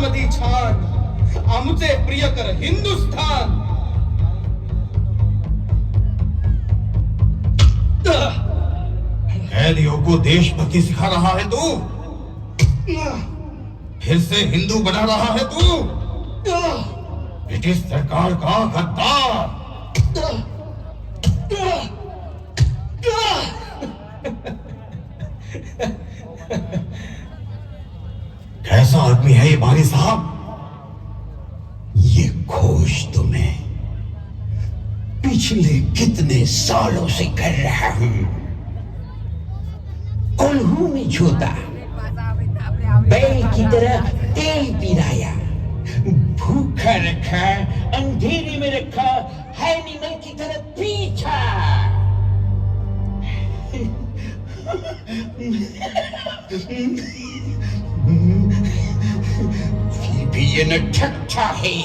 बारामती छान आमचे प्रियकर हिंदुस्थान। कैदियों को देशभक्ति सिखा रहा है तू, फिर से हिंदू बना रहा है तू, ब्रिटिश सरकार का गद्दार। कैसा आदमी है ये बारी साहब? ये खोज तो मैं पिछले कितने सालों से कर रहा हूं। कोल्हू में झोता, बैल की तरह तेल पिलाया, भूखा रखा, अंधेरे में रखा, एनिमल की तरह पीछा। फिर भी ये न थकता है,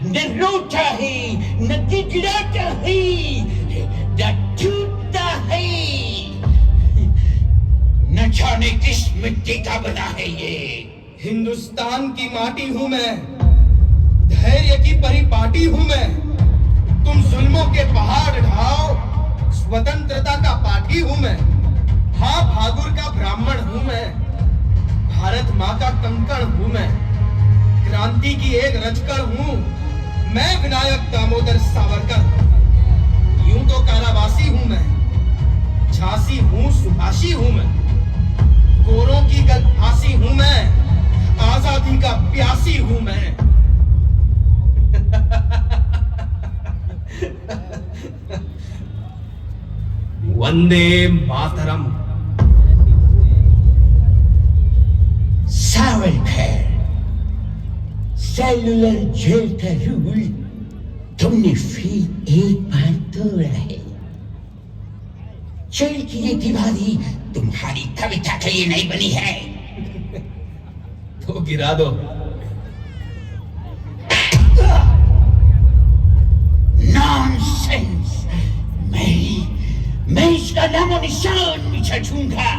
न रोता है, न गिड़गिड़ाता है, न टूटता है। न जाने किस मिट्टी का बना है ये। हिंदुस्तान की माटी हूं मैं, धैर्य की परिपाटी हूं मैं। तुम जुल्मों के पहाड़ ढाओ, स्वतंत्रता का पाठी हूं मैं। हाँ, भागुर का ब्राह्मण हूं मैं, भारत माँ का कंकण हूं मैं। क्रांति की एक रजकण हूं मैं, विनायक दामोदर सावरकर। यूं तो कारावासी हूं मैं, झांसी हूं, सुभाषी हूं मैं। गोरों की गलफांसी हूं मैं, आजादी का प्यासी हूं मैं। वंदे मातरम। सावरकर, सेलुलर जेल का रूल तुमने फिर एक बार तोड़ा है। जेल की ये दीवारी तुम्हारी कविता के लिए नहीं बनी है। तो गिरा दो। नॉनसेंस। मैं इसका नामो निशान मिटा दूंगा।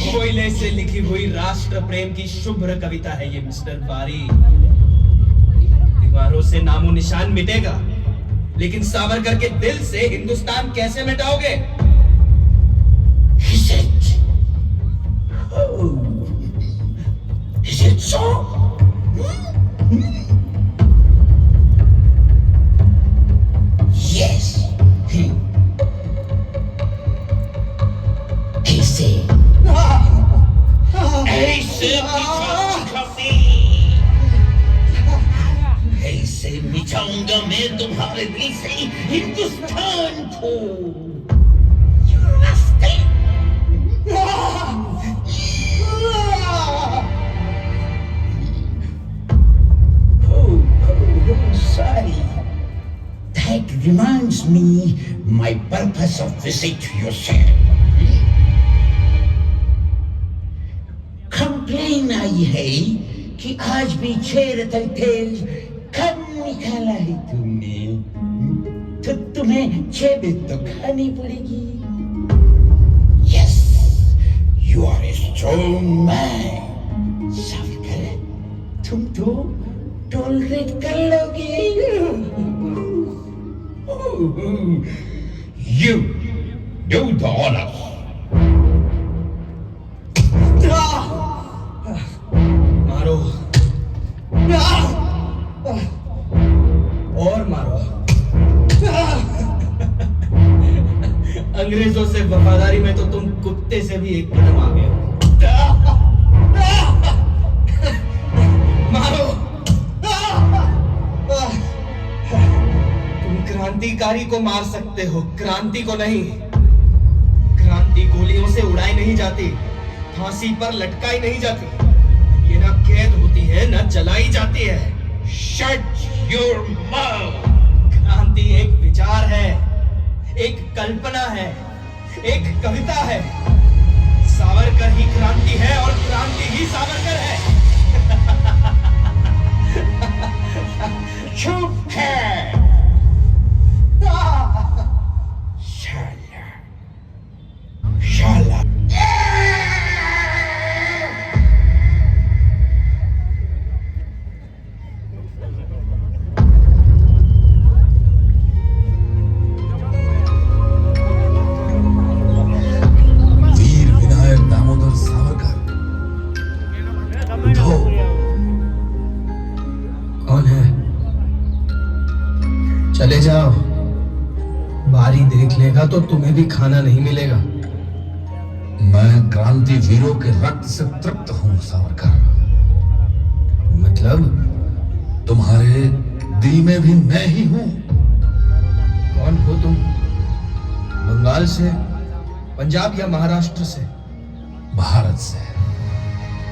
कोयले से लिखी हुई राष्ट्र प्रेम की शुभ्र कविता है ये मिस्टर बारी। दीवारों से नामो निशान मिटेगा, लेकिन सावरकर के दिल से हिंदुस्तान कैसे मिटाओगे? Is it? Oh. Is it so? Yes. ऐसे ऐसे मिटाऊंगा मैं तुम्हारे दिल से हिंदुस्तान को। You nasty! Oh, sorry. That reminds me my purpose of visit to your cell. Complain आई है कि आज भी 6 रतल तेल कम निकाला है तुमने, तो तुम्हें 6 बिट तो खानी पड़ेगी। Yes, you are a strong man. Savarkar, तुम तो टॉलरेट कर लोगे। You do the honors. मारो और मारो। अंग्रेजों से वफादारी में तो तुम कुत्ते से भी एक कदम आगे हो। मारो। तुम क्रांतिकारी को मार सकते हो, क्रांति को नहीं। क्रांति गोलियों से उड़ाई नहीं जाती, फांसी पर लटकाई नहीं जाती। ये ना कैद होती है, ना जलाई जाती है। Shut your mouth. क्रांति एक विचार है, एक कल्पना है, एक कविता है। सावरकर ही क्रांति है और क्रांति ही सावरकर है। चुप है। शाला शाला। जाओ, बारी देख लेगा तो तुम्हें भी खाना नहीं मिलेगा। मैं क्रांति वीरों के रक्त से तृप्त हूं सावरकर। मतलब? तुम्हारे दिल में भी मैं ही हूं। कौन हो तुम? बंगाल से, पंजाब या महाराष्ट्र से? भारत से।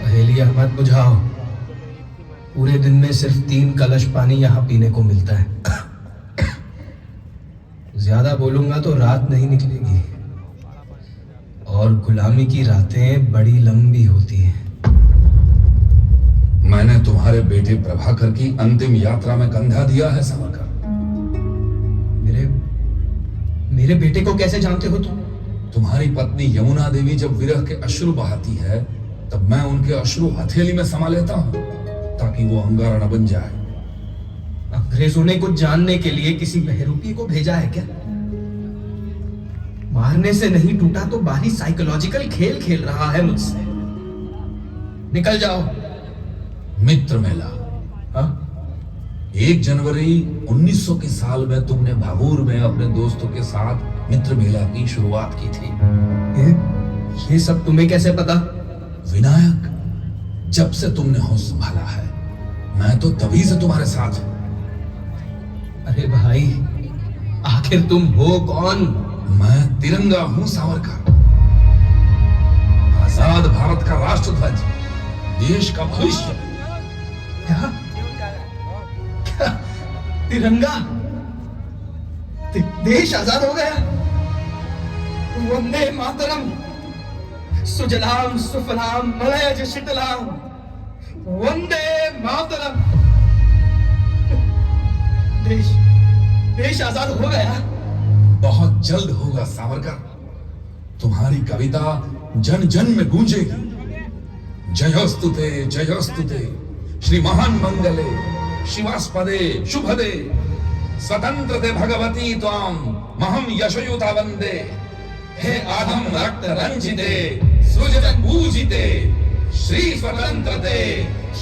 पहेलियां मत बुझाओ। पूरे दिन में सिर्फ 3 कलश पानी यहाँ पीने को मिलता है। ज्यादा बोलूंगा तो रात नहीं निकलेगी, और गुलामी की रातें बड़ी लंबी होती हैं। मैंने तुम्हारे बेटे प्रभाकर की अंतिम यात्रा में कंधा दिया है सावरकर। मेरे बेटे को कैसे जानते हो तुम? तुम्हारी पत्नी यमुना देवी जब विरह के अश्रु बहाती है, तब मैं उनके अश्रु हथेली में समा लेता हूं, ताकि वो अंगारा न बन जाए। अंग्रेजों ने कुछ जानने के लिए किसी बहरूपी को भेजा है क्या? मारने से नहीं टूटा तो बाहरी साइकोलॉजिकल खेल खेल रहा है मुझसे। निकल जाओ। मित्र मेला। हाँ? 1 जनवरी 1900 के साल में तुमने भागूर में अपने दोस्तों के साथ मित्र मेला की शुरुआत की थी। ये सब तुम्हें कैसे पता? विनायक, जब से तुमने होश संभाला है, मैं तो तभी से तुम्हारे साथ हूं। अरे भाई, आखिर तुम हो कौन? मैं तिरंगा हूं सावरकर, आजाद भारत का राष्ट्रध्वज, देश का भविष्य। क्या? तिरंगा? देश आजाद हो गया? वंदे मातरम, सुजलाम सुफलाम मलयज शीतलाम, वंदे मातरम। देश आजाद हो गया? बहुत जल्द होगा सावरकर। तुम्हारी कविता जन जन में गूंजेगी। जयोस्तुते जयोस्तुते श्री महान मंगले शिवास्पदे शुभदे स्वतंत्रते भगवती त्वाम महम यशयुता वंदे। हे आदम रक्त रंजिते सृजत पूजिते श्री स्वतंत्रते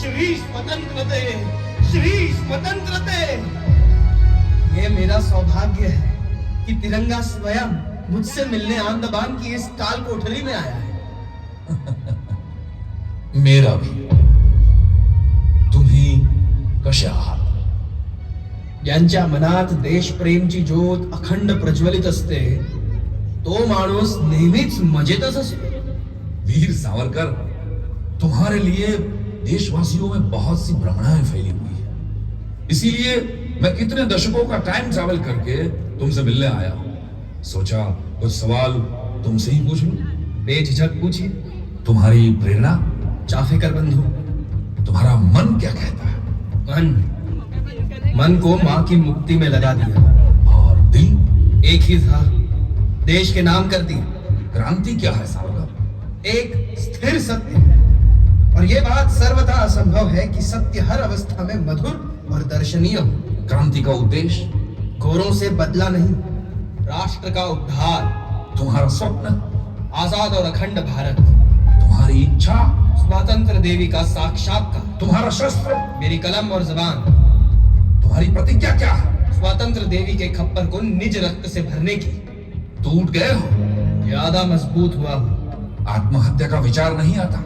श्री स्वतंत्रते श्री स्वतंत्रते। ये मेरा सौभाग्य है कि तिरंगा स्वयं मुझसे मिलने आंदमान की इस काल कोठरी में आया है। मेरा भी। तुम्ही कसे आहात? ज्यांच्या मनात देशप्रेमची ज्योत अखंड प्रज्वलित असते तो माणूस नेहमीच मजेतच असतो। वीर सावरकर, तुम्हारे लिए देशवासियों में बहुत सी भ्रमणाएं फैली हुई है। इसीलिए मैं कितने दशकों का टाइम ट्रैवल करके तुमसे मिलने आया हूं। सोचा कुछ सवाल तुमसे ही पूछ लूं। बेझिझक पूछिए। तुम्हारी प्रेरणा? चाफेकर बंधु। तुम्हारा मन क्या कहता है? मन को मां की मुक्ति में लगा दिया। और दिल? एक ही था, देश के नाम कर दी। क्रांति क्या है सावरकर? एक स्थिर सत्य। और यह बात सर्वथा असंभव है कि सत्य हर अवस्था में मधुर और दर्शनीय हो। क्रांति का उद्देश्य? घोरों से बदला नहीं, राष्ट्र का उद्धार। तुम्हारा स्वप्न? आजाद और अखंड भारत। तुम्हारी इच्छा? स्वतंत्र देवी का साक्षात्कार। तुम्हारा शस्त्र? मेरी कलम और जबान। तुम्हारी प्रतिज्ञा क्या है? स्वतंत्र देवी के खप्पर को निज रक्त से भरने की। टूट गए हो? ज्यादा मजबूत हुआ हूं। आत्महत्या का विचार नहीं आता?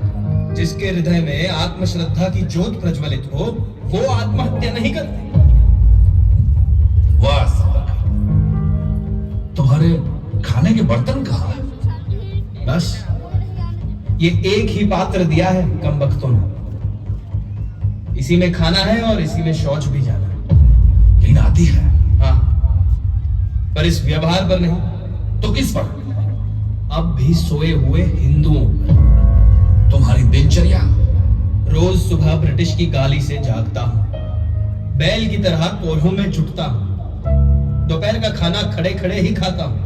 जिसके हृदय में आत्मश्रद्धा की ज्योत प्रज्वलित हो वो आत्महत्या नहीं करते। वाह सावरकर, तुम्हारे खाने के बर्तन कहाँ हैं? बस ये एक ही पात्र दिया है कम वक्तों ने। इसी में खाना है और इसी में शौच भी जाना है। घिन आती है? हाँ, पर इस व्यवहार पर नहीं। तो किस पर? अब भी सोए हुए हिंदुओं पर। तुम्हारी दिनचर्या? रोज सुबह ब्रिटिश की गाली से जागता हूं, बैल की तरह कोल्हों में जुटता हूं, दोपहर का खाना खड़े खड़े ही खाता हूं,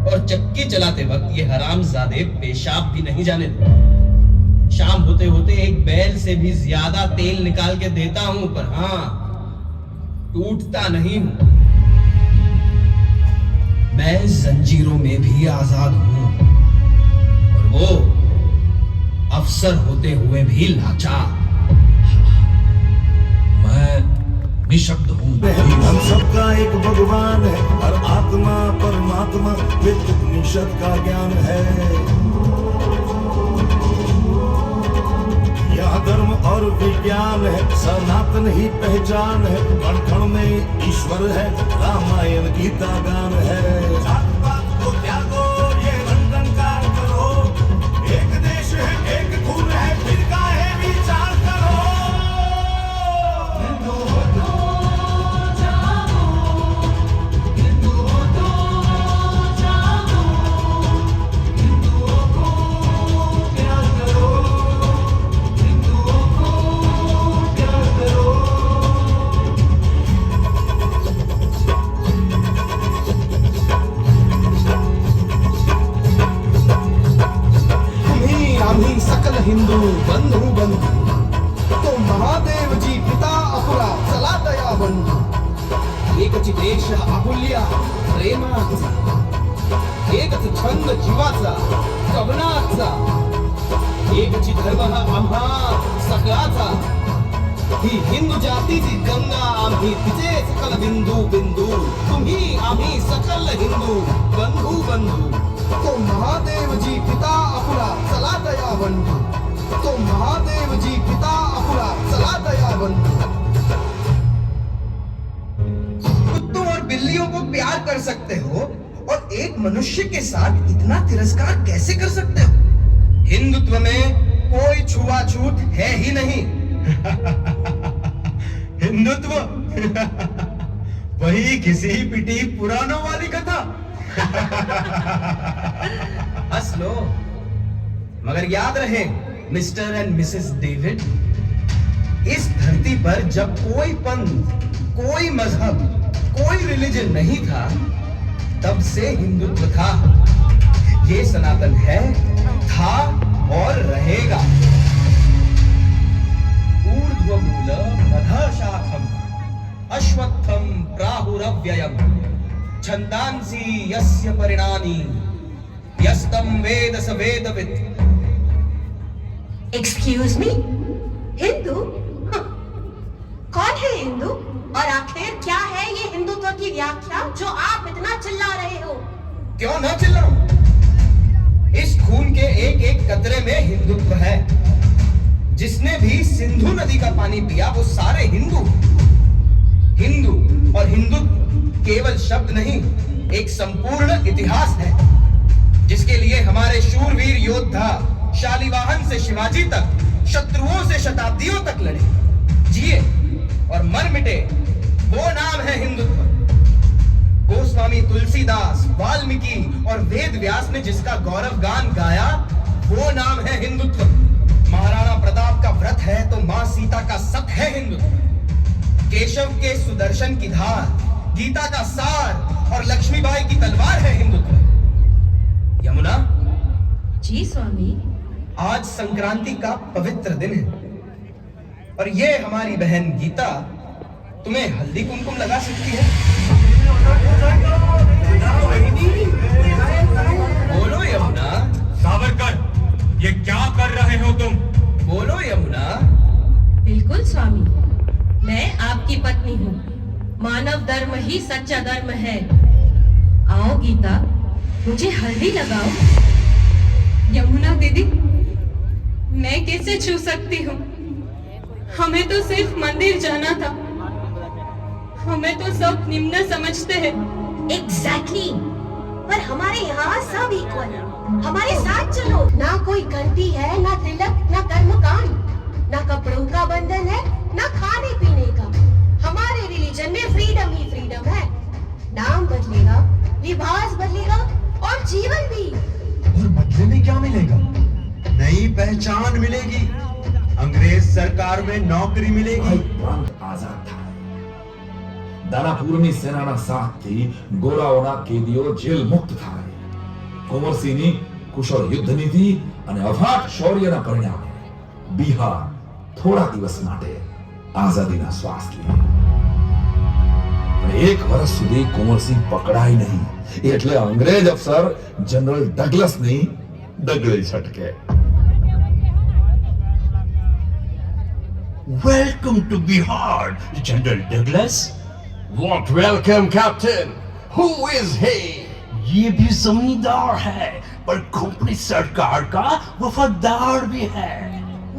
और चक्की चलाते वक्त ये हरामजादे पेशाब भी नहीं जाने देते। शाम होते होते एक बैल से भी ज्यादा तेल निकाल के देता हूं, पर हाँ, टूटता नहीं हूं। मैं जंजीरों में भी आजाद हूं, और वो अफसर होते हुए भी लाचार। मैं निशब्द हूं हम सबका एक भगवान है, हर आत्मा परमात्मा विद उपनिषद का ज्ञान है। यहाँ धर्म और विज्ञान है, सनातन ही पहचान है, कण कण में ईश्वर है, रामायण गीता गान है। जात पात को त्यागो, ये रंगनकार करो, एक देश है, एक खून है, फिर काहे विचार करो। आम्ही सकल हिंदू बंधू बंधू, तो महादेव जी पिता अपुरा चला दया बंधू। एकच देश आपुल्या प्रेमाचा, एकच छंद जीवाचा कवनाचा, एकची धर्म हा आम्हा सगळाचा। ही हिंदू जातीची गंगा आम्ही तिचे सकल बिंदू बिंदू, तुम्ही आम्ही सकल हिंदू बंधू बंधू। तो महादेव जी पिता अपुरा चला दया बंधु, तो महादेव जी पिता अपुरा चला दया बंधु। कुत्तों और बिल्लियों को प्यार कर सकते हो और एक मनुष्य के साथ इतना तिरस्कार कैसे कर सकते हो? हिंदुत्व में कोई छुआछूत है ही नहीं। हिंदुत्व वही घिसी पिटी पुरानों वाली कथा। हंस लो, मगर याद रहे मिस्टर एंड मिसेस डेविड, इस धरती पर जब कोई पंथ, कोई मजहब, कोई रिलीजन नहीं था, तब से हिंदुत्व था। ये सनातन है, था और रहेगा। ऊर्ध्वमूलम् अधःशाखम् अश्वत्थं प्राहुरव्ययम् छन्दांसि यस्य परिणानि यस्तं वेद स वेदवित्। Excuse me, Hindu? कौन है हिंदू? और आखिर क्या है ये हिंदुत्व की व्याख्या जो आप इतना चिल्ला रहे हो? क्यों ना चिल्लाऊं? इस खून के एक एक कतरे में हिंदुत्व है। जिसने भी सिंधु नदी का पानी पिया वो सारे हिंदू। हिंदू और हिंदुत्व केवल शब्द नहीं, एक संपूर्ण इतिहास है, जिसके लिए हमारे शूरवीर योद्धा शालिवाहन से शिवाजी तक शत्रुओं से शताब्दियों तक लड़े, जिए और मर मिटे। वो नाम है हिंदुत्व। गोस्वामी तुलसीदास, वाल्मीकि और वेद व्यास ने जिसका गौरव गान गाया, वो नाम है हिंदुत्व। महाराणा प्रताप का व्रत है तो मां सीता का सत है हिंदुत्व। केशव के सुदर्शन की धार, गीता का सार और लक्ष्मीबाई की तलवार है हिंदुत्व। यमुना जी स्वामी। आज संक्रांति का पवित्र दिन है और ये हमारी बहन गीता तुम्हें हल्दी कुमकुम लगा सकती है। बोलो यमुना। सावरकर, ये क्या कर रहे हो तुम? बोलो यमुना। बिल्कुल स्वामी, मैं आपकी पत्नी हूँ। मानव धर्म ही सच्चा धर्म है। आओ गीता, मुझे हल्दी लगाओ। यमुना दीदी, मैं कैसे छू सकती हूँ? हमें तो सिर्फ मंदिर जाना था। हमें तो सब निम्न समझते हैं। एग्जैक्टली, पर हमारे यहाँ सब इक्वल। हमारे साथ चलो। ना कोई घंटी है, ना तिलक, ना कर्मकांड, ना कपड़ों का बंधन है, ना खाने पीने का। हमारे रिलीजन में फ्रीडम ही फ्रीडम है। नाम बदलेगा, लिबास बदलेगा और जीवन भी। और बदले में क्या मिलेगा? नई पहचान मिलेगी, अंग्रेज सरकार में नौकरी मिलेगी। प्रांत आजाद था। દાનાપુરની સેનાના સાથથી ગોરાઓના કેદીઓ જેલ મુક્ત થાય. કુંવરસિંહની કુશળ યુદ્ધ નીતિ અને અફાટ શૌર્યના પરિણામે બિહાર થોડા દિવસ માટે આઝાદીના શ્વાસ લે. એક વર્ષ સુધી કુંવરસિંહ પકડાય નહીં એટલે અંગ્રેજ અફસર general ડગલસની ડગલે છટકે. Welcome to Bihar, General Douglas. What welcome, Captain? Who is he? ये भी जमींदार है पर कंपनी सरकार का वफादार भी है।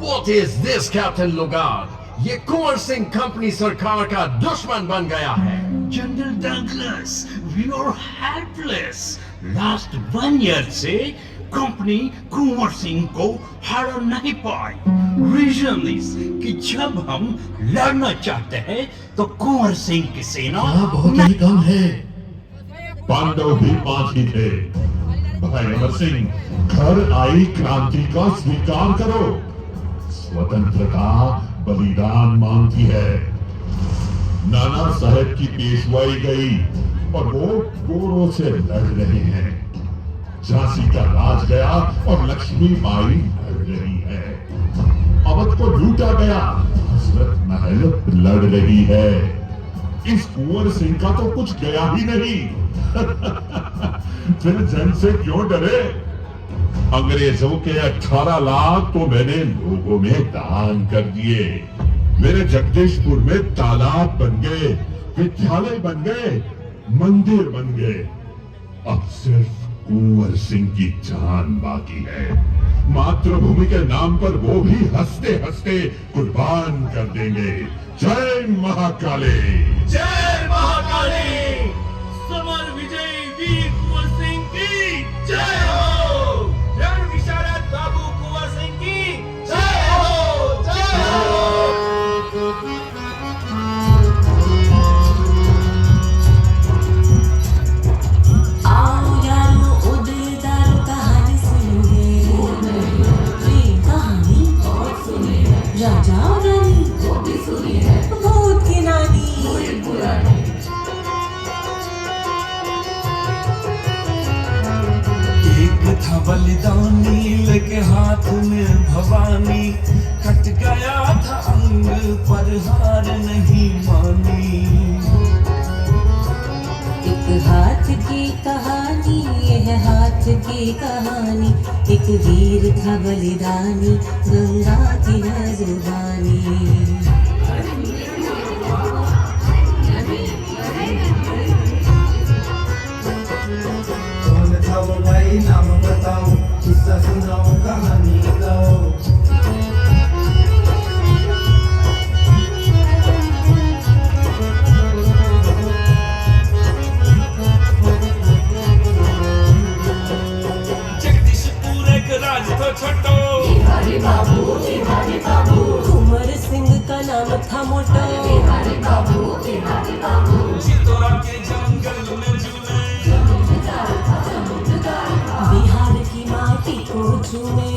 What is this, Captain Lugard? ये कुंवर सिंह कंपनी सरकार का दुश्मन बन गया है। General Douglas, we are helpless. Last 1 year से कंपनी कुंवर सिंह को हरा नहीं पाई। रीजन इज कि जब हम लड़ना चाहते हैं तो कुंवर सिंह की सेना बहुत ही कम है। पांडव भी 5 ही थे। भाई अमर सिंह, घर आई क्रांति का स्वीकार करो। स्वतंत्रता बलिदान मांगती है। नाना साहेब की पेशवाई गई और वो गोरों से लड़ रहे हैं। झांसी का राज गया और लक्ष्मी बाई लड़ रही है। अवध को लूटा गया, हजरत महल लड़ रही है। इस कुंवर सिंह का तो कुछ गया ही नहीं। फिर जंग से क्यों डरे? अंग्रेजों के 18 लाख तो मैंने लोगों में दान कर दिए। मेरे जगदीशपुर में तालाब बन गए, विद्यालय बन गए, मंदिर बन गए। अब सिर्फ कुंवर सिंह की जान बाकी है। मातृभूमि के नाम पर वो भी हंसते हंसते कुर्बान कर देंगे। जय महाकाली, जय महाकाली। समर विजय वीर कुंवर सिंह की जय हो। रण विशारद बाबू कुंवर सिंह की जय हो। जय हो। आओ यारो उदिरदार कहानी सुनोगे। प्रेम कहानी राजा और रानी, भूत की नानी। एक था बलिदानी लेके हाथ में भवानी, कट गया था अंग पर हार नहीं मानी। एक हाथ की कहानी, यह हाथ की कहानी। एक वीर था बलिदानी, गंगा की नजरानी। कौन था वो भाई, नाम बताओ, किस्सा सुनाओ, कहानी गाओ। जगदीशपुर एक राज तो छोटो, कुंवर सिंह का नाम था मोटो। चितौरा के जंगल में झूले, बिहार की माटी को चूमे।